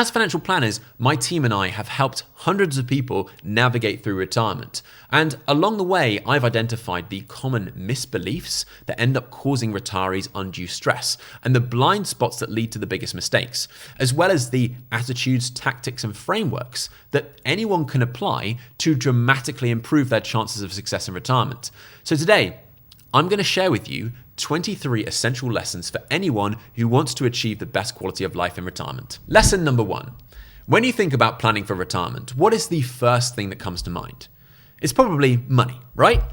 As financial planners, my team and I have helped hundreds of people navigate through retirement. And along the way, I've identified the common misbeliefs that end up causing retirees undue stress and the blind spots that lead to the biggest mistakes, as well as the attitudes, tactics, and frameworks that anyone can apply to dramatically improve their chances of success in retirement. So today, I'm going to share with you 23 essential lessons for anyone who wants to achieve the best quality of life in retirement. Lesson number 1. When you think about planning for retirement, what is the first thing that comes to mind? It's probably money, right?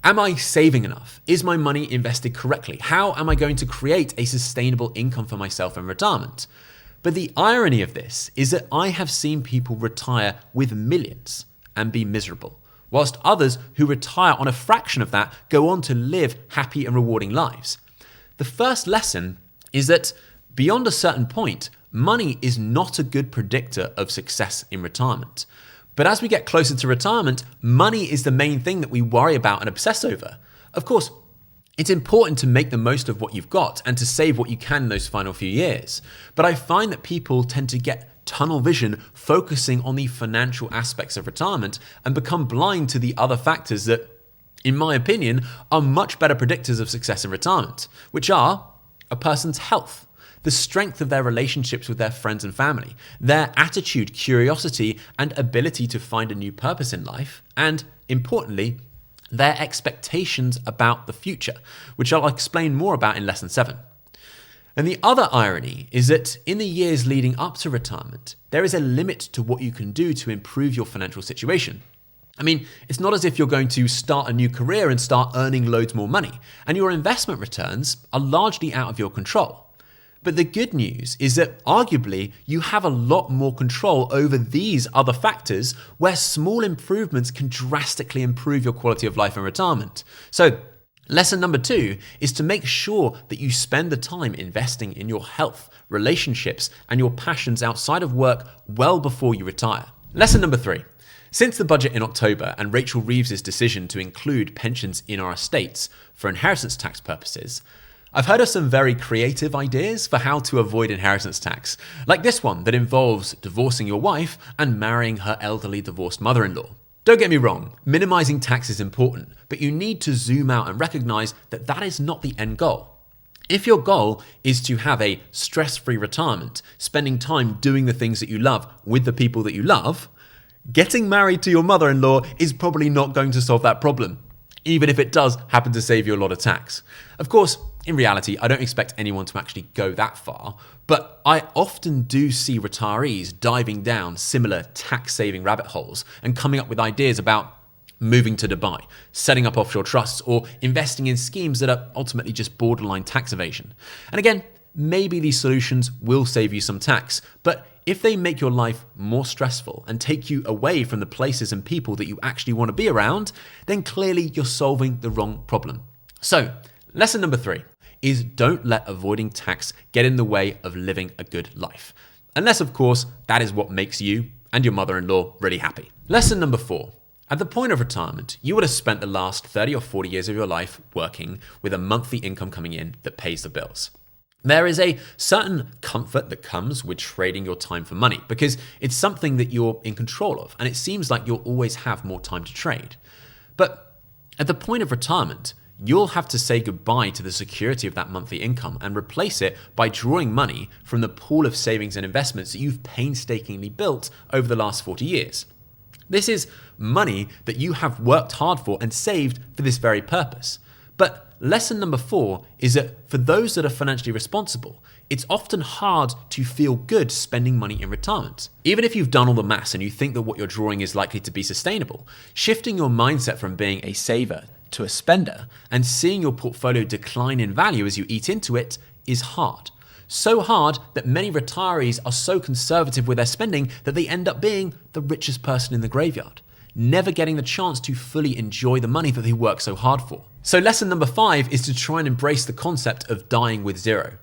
Am I saving enough? Is my money invested correctly? How am I going to create a sustainable income for myself in retirement? But the irony of this is that I have seen people retire with millions and be miserable, whilst others who retire on a fraction of that go on to live happy and rewarding lives. The first lesson is that beyond a certain point, money is not a good predictor of success in retirement. But as we get closer to retirement, money is the main thing that we worry about and obsess over. Of course, it's important to make the most of what you've got and to save what you can in those final few years. But I find that people tend to get tunnel vision focusing on the financial aspects of retirement and become blind to the other factors that, in my opinion, are much better predictors of success in retirement, which are a person's health, the strength of their relationships with their friends and family, their attitude, curiosity, and ability to find a new purpose in life, and importantly, their expectations about the future, which I'll explain more about in lesson 7. And the other irony is that in the years leading up to retirement, there is a limit to what you can do to improve your financial situation. I mean, it's not as if you're going to start a new career and start earning loads more money, and your investment returns are largely out of your control. But the good news is that arguably you have a lot more control over these other factors where small improvements can drastically improve your quality of life in retirement. So, lesson number 2 is to make sure that you spend the time investing in your health, relationships, and your passions outside of work well before you retire. Lesson number 3. Since the budget in October and Rachel Reeves's decision to include pensions in our estates for inheritance tax purposes, I've heard of some very creative ideas for how to avoid inheritance tax, like this one that involves divorcing your wife and marrying her elderly divorced mother-in-law. Don't get me wrong, minimizing tax is important, but you need to zoom out and recognize that that is not the end goal. If your goal is to have a stress-free retirement, spending time doing the things that you love with the people that you love, getting married to your mother-in-law is probably not going to solve that problem, even if it does happen to save you a lot of tax. Of course, in reality, I don't expect anyone to actually go that far, but I often do see retirees diving down similar tax-saving rabbit holes and coming up with ideas about moving to Dubai, setting up offshore trusts, or investing in schemes that are ultimately just borderline tax evasion. And again, maybe these solutions will save you some tax, but if they make your life more stressful and take you away from the places and people that you actually want to be around, then clearly you're solving the wrong problem. So, lesson number 3 is don't let avoiding tax get in the way of living a good life. Unless, of course, that is what makes you and your mother-in-law really happy. Lesson number 4. At the point of retirement, you would have spent the last 30 or 40 years of your life working with a monthly income coming in that pays the bills. There is a certain comfort that comes with trading your time for money because it's something that you're in control of, and it seems like you'll always have more time to trade. But at the point of retirement, you'll have to say goodbye to the security of that monthly income and replace it by drawing money from the pool of savings and investments that you've painstakingly built over the last 40 years. This is money that you have worked hard for and saved for this very purpose. But lesson number 4 is that for those that are financially responsible, it's often hard to feel good spending money in retirement. Even if you've done all the maths and you think that what you're drawing is likely to be sustainable, shifting your mindset from being a saver to a spender and seeing your portfolio decline in value as you eat into it is hard. So hard that many retirees are so conservative with their spending that they end up being the richest person in the graveyard, never getting the chance to fully enjoy the money that they work so hard for. So lesson number 5 is to try and embrace the concept of dying with zero.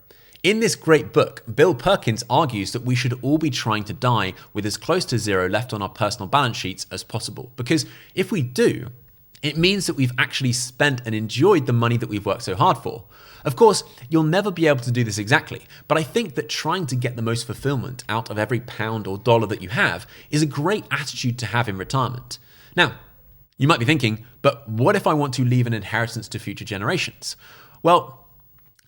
In this great book, Bill Perkins argues that we should all be trying to die with as close to zero left on our personal balance sheets as possible, because if we do, It means that we've actually spent and enjoyed the money that we've worked so hard for. Of course, you'll never be able to do this exactly, but I think that trying to get the most fulfillment out of every pound or dollar that you have is a great attitude to have in retirement. Now, you might be thinking, but what if I want to leave an inheritance to future generations? Well,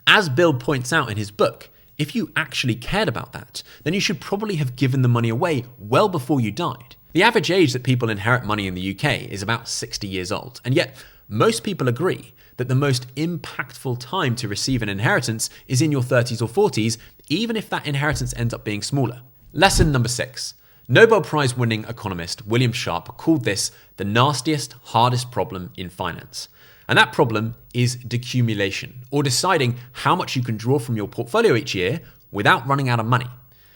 as Bill points out in his book, if you actually cared about that, then you should probably have given the money away well before you died. The average age that people inherit money in the UK is about 60 years old, and yet most people agree that the most impactful time to receive an inheritance is in your 30s or 40s, even if that inheritance ends up being smaller. Lesson number 6. Nobel Prize winning economist William Sharpe called this the nastiest, hardest problem in finance. And that problem is decumulation, or deciding how much you can draw from your portfolio each year without running out of money.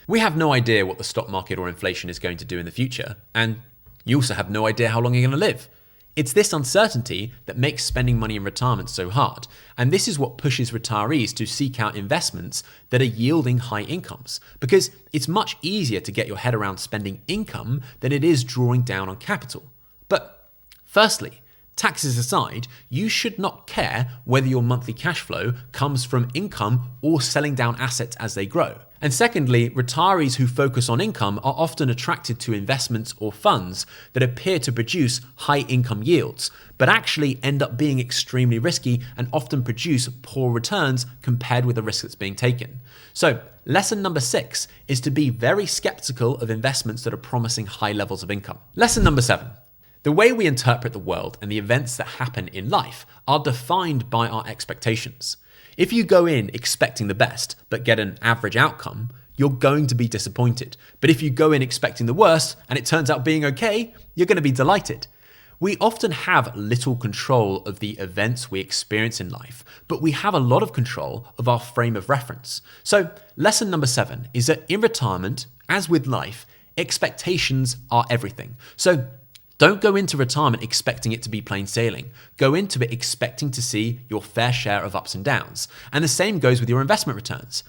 We have no idea what the stock market or inflation is going to do in the future, and you also have no idea how long you're going to live. It's this uncertainty that makes spending money in retirement so hard, and this is what pushes retirees to seek out investments that are yielding high incomes, because it's much easier to get your head around spending income than it is drawing down on capital. But firstly, taxes aside, you should not care whether your monthly cash flow comes from income or selling down assets as they grow. And secondly, retirees who focus on income are often attracted to investments or funds that appear to produce high income yields, but actually end up being extremely risky and often produce poor returns compared with the risk that's being taken. So, lesson number 6 is to be very skeptical of investments that are promising high levels of income. Lesson number 7. The way we interpret the world and the events that happen in life are defined by our expectations. If you go in expecting the best but get an average outcome, you're going to be disappointed. But if you go in expecting the worst and it turns out being okay, you're going to be delighted. We often have little control of the events we experience in life, but we have a lot of control of our frame of reference. So, lesson number 7 is that in retirement, as with life, expectations are everything. So, don't go into retirement expecting it to be plain sailing. Go into it expecting to see your fair share of ups and downs. And the same goes with your investment returns.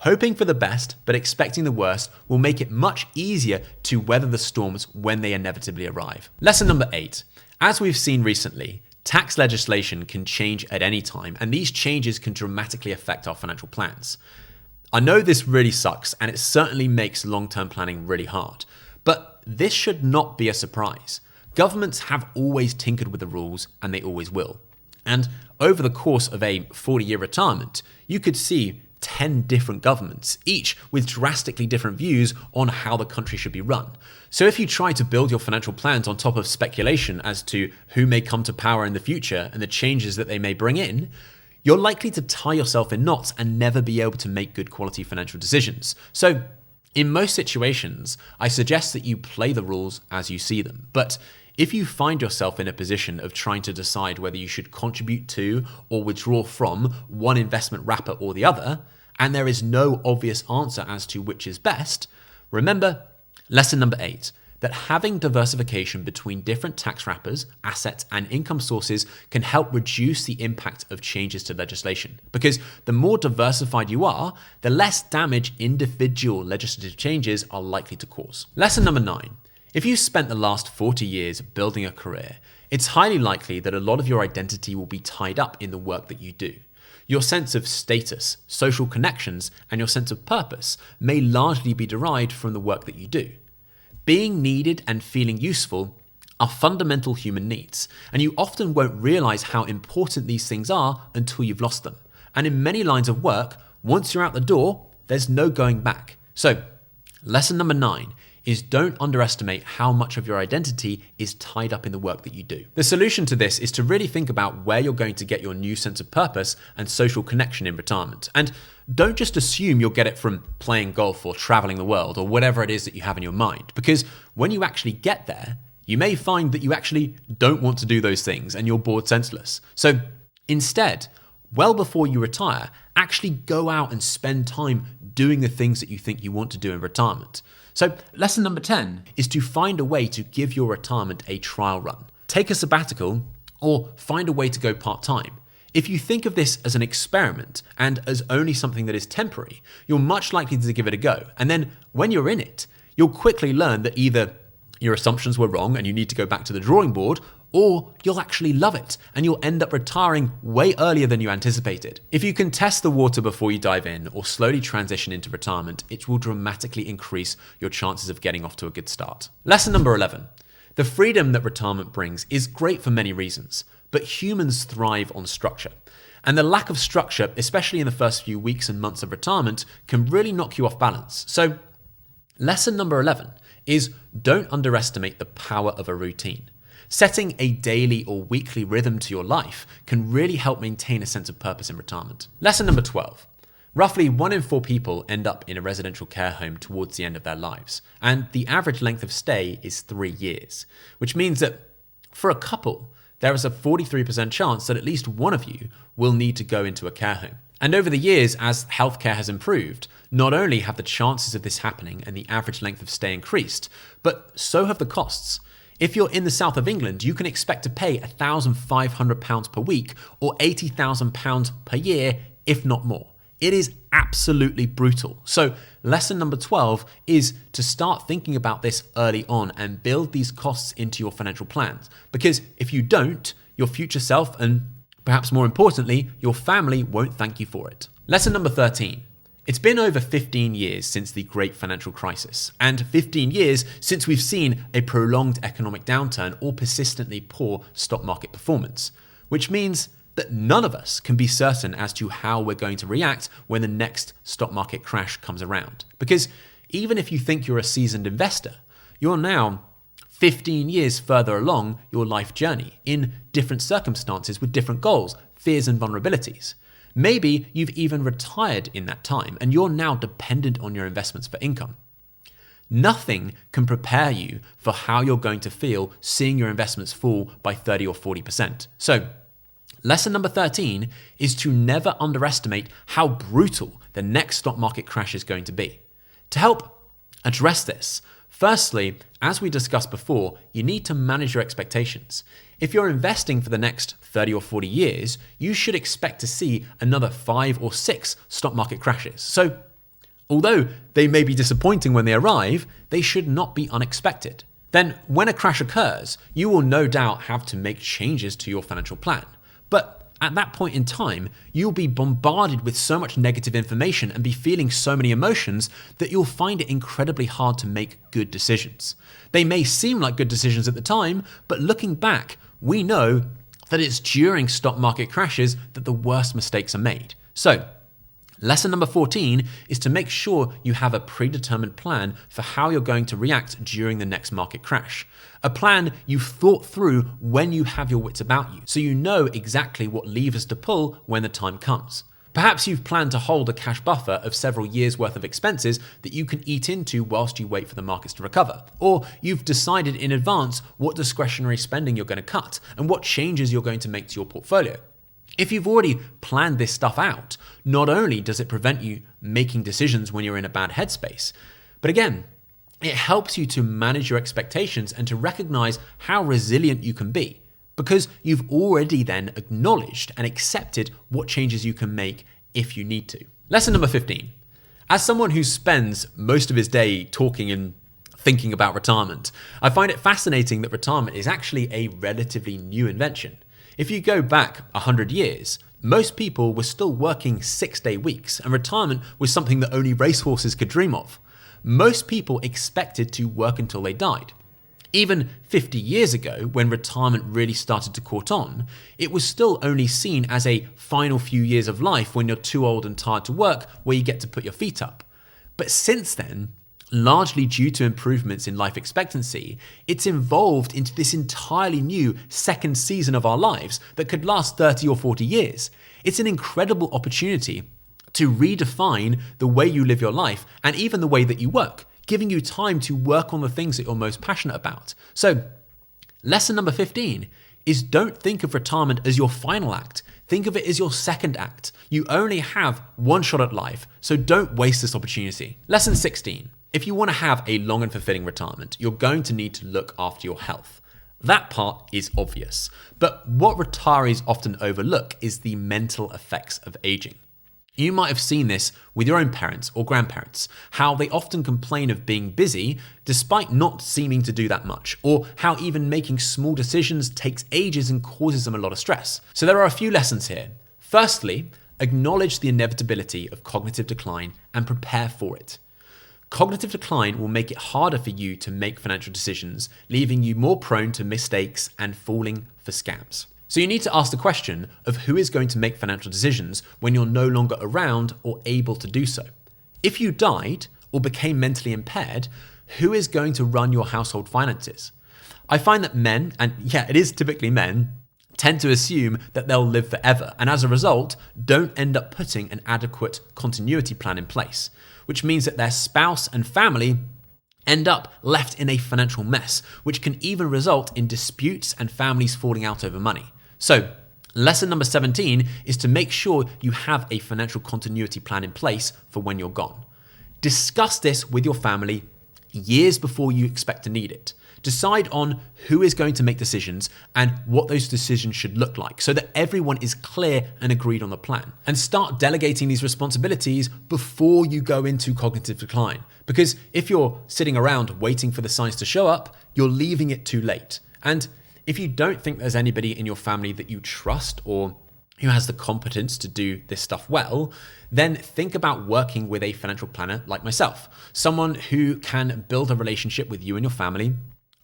Hoping for the best, but expecting the worst will make it much easier to weather the storms when they inevitably arrive. Lesson number 8. As we've seen recently, tax legislation can change at any time, and these changes can dramatically affect our financial plans. I know this really sucks, and it certainly makes long-term planning really hard. But this should not be a surprise. Governments have always tinkered with the rules, and they always will. And over the course of a 40-year retirement, you could see 10 different governments, each with drastically different views on how the country should be run. So if you try to build your financial plans on top of speculation as to who may come to power in the future and the changes that they may bring in, you're likely to tie yourself in knots and never be able to make good quality financial decisions. So in most situations, I suggest that you play the rules as you see them. But if you find yourself in a position of trying to decide whether you should contribute to or withdraw from one investment wrapper or the other, and there is no obvious answer as to which is best, remember lesson number 8, that having diversification between different tax wrappers, assets, and income sources can help reduce the impact of changes to legislation. Because the more diversified you are, the less damage individual legislative changes are likely to cause. Lesson number 9. If you spent the last 40 years building a career, it's highly likely that a lot of your identity will be tied up in the work that you do. Your sense of status, social connections, and your sense of purpose may largely be derived from the work that you do. Being needed and feeling useful are fundamental human needs, and you often won't realize how important these things are until you've lost them. And in many lines of work, once you're out the door, there's no going back. So, lesson number 9 is don't underestimate how much of your identity is tied up in the work that you do. The solution to this is to really think about where you're going to get your new sense of purpose and social connection in retirement. And don't just assume you'll get it from playing golf or traveling the world or whatever it is that you have in your mind. Because when you actually get there, you may find that you actually don't want to do those things and you're bored senseless. So instead, well before you retire, actually go out and spend time doing the things that you think you want to do in retirement. So lesson number 10 is to find a way to give your retirement a trial run. Take a sabbatical or find a way to go part-time. If you think of this as an experiment and as only something that is temporary, you're much likely to give it a go. And then when you're in it, you'll quickly learn that either your assumptions were wrong and you need to go back to the drawing board, or you'll actually love it and you'll end up retiring way earlier than you anticipated. If you can test the water before you dive in or slowly transition into retirement, it will dramatically increase your chances of getting off to a good start. Lesson number 11. The freedom that retirement brings is great for many reasons, but humans thrive on structure. And the lack of structure, especially in the first few weeks and months of retirement, can really knock you off balance. So, lesson number 11 is don't underestimate the power of a routine. Setting a daily or weekly rhythm to your life can really help maintain a sense of purpose in retirement. Lesson number 12. Roughly 1 in 4 people end up in a residential care home towards the end of their lives, and the average length of stay is 3 years, which means that for a couple, there is a 43% chance that at least one of you will need to go into a care home. And over the years, as healthcare has improved, not only have the chances of this happening and the average length of stay increased, but so have the costs. If you're in the south of England, you can expect to pay £1,500 per week or £80,000 per year, if not more. It is absolutely brutal. So lesson number 12 is to start thinking about this early on and build these costs into your financial plans. Because if you don't, your future self and perhaps more importantly, your family won't thank you for it. Lesson number 13. It's been over 15 years since the great financial crisis, and 15 years since we've seen a prolonged economic downturn or persistently poor stock market performance, which means that none of us can be certain as to how we're going to react when the next stock market crash comes around. Because even if you think you're a seasoned investor, you're now 15 years further along your life journey in different circumstances with different goals, fears and vulnerabilities. Maybe you've even retired in that time and you're now dependent on your investments for income. Nothing can prepare you for how you're going to feel seeing your investments fall by 30 or 40%. So, lesson number 13 is to never underestimate how brutal the next stock market crash is going to be. To help address this, firstly, as we discussed before, you need to manage your expectations. If you're investing for the next 30 or 40 years, you should expect to see another 5 or 6 stock market crashes. So, although they may be disappointing when they arrive, they should not be unexpected. Then, when a crash occurs, you will no doubt have to make changes to your financial plan. But at that point in time, you'll be bombarded with so much negative information and be feeling so many emotions that you'll find it incredibly hard to make good decisions. They may seem like good decisions at the time, but looking back, we know that it's during stock market crashes that the worst mistakes are made. So, lesson number 14 is to make sure you have a predetermined plan for how you're going to react during the next market crash. A plan you've thought through when you have your wits about you, so you know exactly what levers to pull when the time comes. Perhaps you've planned to hold a cash buffer of several years' worth of expenses that you can eat into whilst you wait for the markets to recover. Or you've decided in advance what discretionary spending you're going to cut and what changes you're going to make to your portfolio. If you've already planned this stuff out, not only does it prevent you making decisions when you're in a bad headspace, but again, it helps you to manage your expectations and to recognize how resilient you can be, because you've already then acknowledged and accepted what changes you can make if you need to. Lesson number 15. As someone who spends most of his day talking and thinking about retirement, I find it fascinating that retirement is actually a relatively new invention. If you go back 100 years, most people were still working 6-day weeks, and retirement was something that only racehorses could dream of. Most people expected to work until they died. Even 50 years ago, when retirement really started to court on, it was still only seen as a final few years of life when you're too old and tired to work, where you get to put your feet up. But since then, largely due to improvements in life expectancy, it's evolved into this entirely new second season of our lives that could last 30 or 40 years. It's an incredible opportunity to redefine the way you live your life and even the way that you work, giving you time to work on the things that you're most passionate about. So, lesson number 15 is don't think of retirement as your final act. Think of it as your second act. You only have one shot at life, so don't waste this opportunity. Lesson 16. If you want to have a long and fulfilling retirement, you're going to need to look after your health. That part is obvious, but what retirees often overlook is the mental effects of aging. You might have seen this with your own parents or grandparents, how they often complain of being busy despite not seeming to do that much, or how even making small decisions takes ages and causes them a lot of stress. So there are a few lessons here. Firstly, acknowledge the inevitability of cognitive decline and prepare for it. Cognitive decline will make it harder for you to make financial decisions, leaving you more prone to mistakes and falling for scams. So you need to ask the question of who is going to make financial decisions when you're no longer around or able to do so. If you died or became mentally impaired, who is going to run your household finances? I find that men, and yeah, it is typically men, tend to assume that they'll live forever, and as a result, don't end up putting an adequate continuity plan in place, which means that their spouse and family end up left in a financial mess, which can even result in disputes and families falling out over money. So, lesson number 17 is to make sure you have a financial continuity plan in place for when you're gone. Discuss this with your family years before you expect to need it. Decide on who is going to make decisions and what those decisions should look like so that everyone is clear and agreed on the plan. And start delegating these responsibilities before you go into cognitive decline. Because if you're sitting around waiting for the signs to show up, you're leaving it too late. And if you don't think there's anybody in your family that you trust or who has the competence to do this stuff well, then think about working with a financial planner like myself, someone who can build a relationship with you and your family,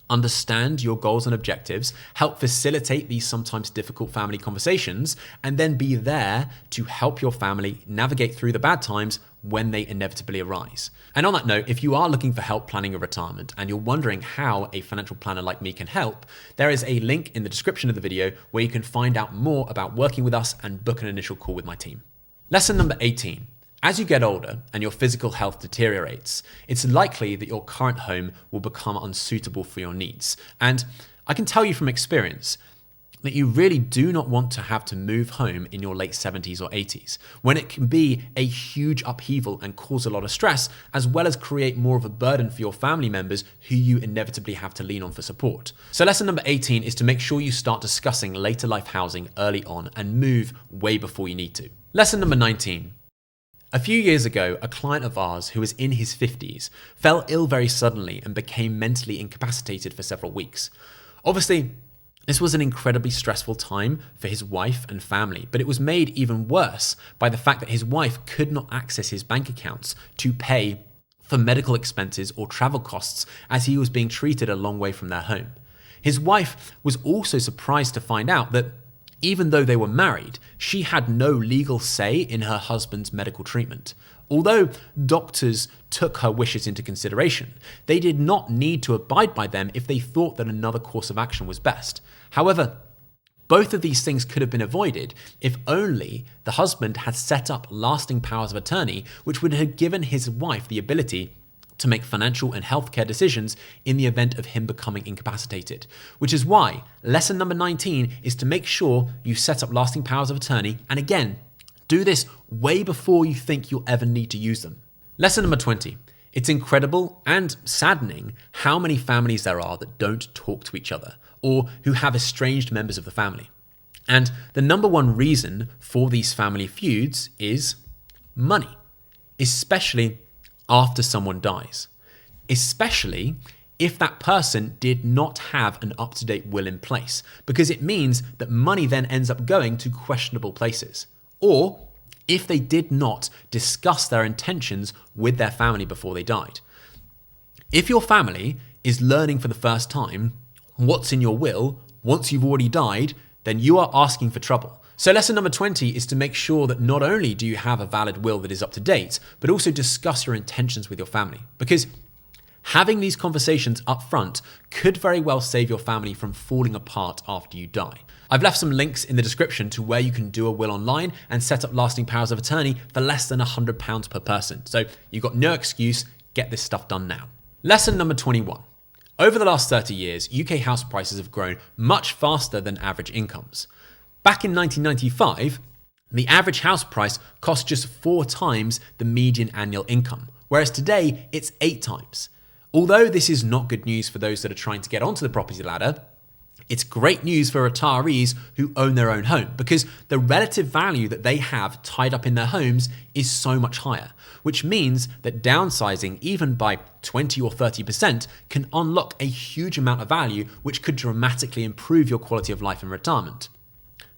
understand your goals and objectives, help facilitate these sometimes difficult family conversations, and then be there to help your family navigate through the bad times when they inevitably arise. And on that note, if you are looking for help planning your retirement and you're wondering how a financial planner like me can help, there is a link in the description of the video where you can find out more about working with us and book an initial call with my team. Lesson number 18. As you get older and your physical health deteriorates, it's likely that your current home will become unsuitable for your needs. And I can tell you from experience that you really do not want to have to move home in your late 70s or 80s, when it can be a huge upheaval and cause a lot of stress, as well as create more of a burden for your family members who you inevitably have to lean on for support. So lesson number 18 is to make sure you start discussing later life housing early on and move way before you need to. Lesson number 19. A few years ago, a client of ours who was in his 50s fell ill very suddenly and became mentally incapacitated for several weeks. Obviously, this was an incredibly stressful time for his wife and family, but it was made even worse by the fact that his wife could not access his bank accounts to pay for medical expenses or travel costs as he was being treated a long way from their home. His wife was also surprised to find out that even though they were married, she had no legal say in her husband's medical treatment. Although doctors took her wishes into consideration, they did not need to abide by them if they thought that another course of action was best. However, both of these things could have been avoided if only the husband had set up lasting powers of attorney, which would have given his wife the ability to make financial and healthcare decisions in the event of him becoming incapacitated. Which is why lesson number 19 is to make sure you set up lasting powers of attorney, and again, do this way before you think you'll ever need to use them. Lesson number 20. It's incredible and saddening how many families there are that don't talk to each other or who have estranged members of the family. And the number one reason for these family feuds is money, especially after someone dies, especially if that person did not have an up-to-date will in place, because it means that money then ends up going to questionable places. Or if they did not discuss their intentions with their family before they died. If your family is learning for the first time what's in your will once you've already died, then you are asking for trouble. So lesson number 20 is to make sure that not only do you have a valid will that is up to date, but also discuss your intentions with your family. Because having these conversations up front could very well save your family from falling apart after you die. I've left some links in the description to where you can do a will online and set up lasting powers of attorney for less than £100 per person. So you've got no excuse, get this stuff done now. Lesson number 21. Over the last 30 years, UK house prices have grown much faster than average incomes. Back in 1995, the average house price cost just 4 times the median annual income, whereas today it's 8 times. Although this is not good news for those that are trying to get onto the property ladder, It's great news for retirees who own their own home because the relative value that they have tied up in their homes is so much higher, which means that downsizing even by 20 or 30% can unlock a huge amount of value, which could dramatically improve your quality of life in retirement.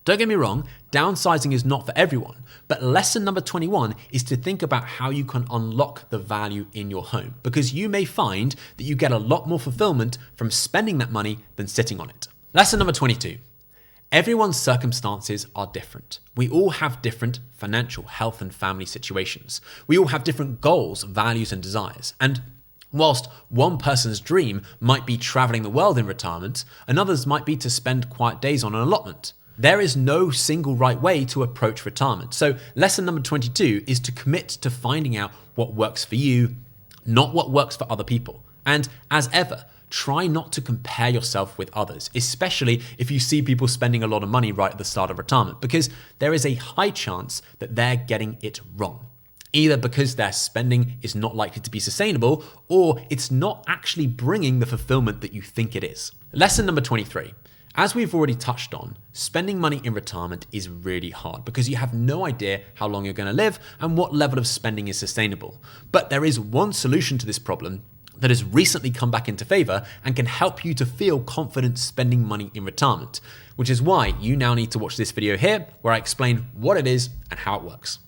Don't get me wrong, downsizing is not for everyone, but lesson number 21 is to think about how you can unlock the value in your home, because you may find that you get a lot more fulfillment from spending that money than sitting on it. Lesson number 22. Everyone's circumstances are different. We all have different financial, health, and family situations. We all have different goals, values, and desires. And whilst one person's dream might be traveling the world in retirement, another's might be to spend quiet days on an allotment. There is no single right way to approach retirement. So lesson number 22 is to commit to finding out what works for you, not what works for other people. And as ever, try not to compare yourself with others, especially if you see people spending a lot of money right at the start of retirement, because there is a high chance that they're getting it wrong. Either because their spending is not likely to be sustainable, or it's not actually bringing the fulfillment that you think it is. Lesson number 23. As we've already touched on, spending money in retirement is really hard because you have no idea how long you're going to live and what level of spending is sustainable. But there is one solution to this problem that has recently come back into favor and can help you to feel confident spending money in retirement, which is why you now need to watch this video here where I explain what it is and how it works.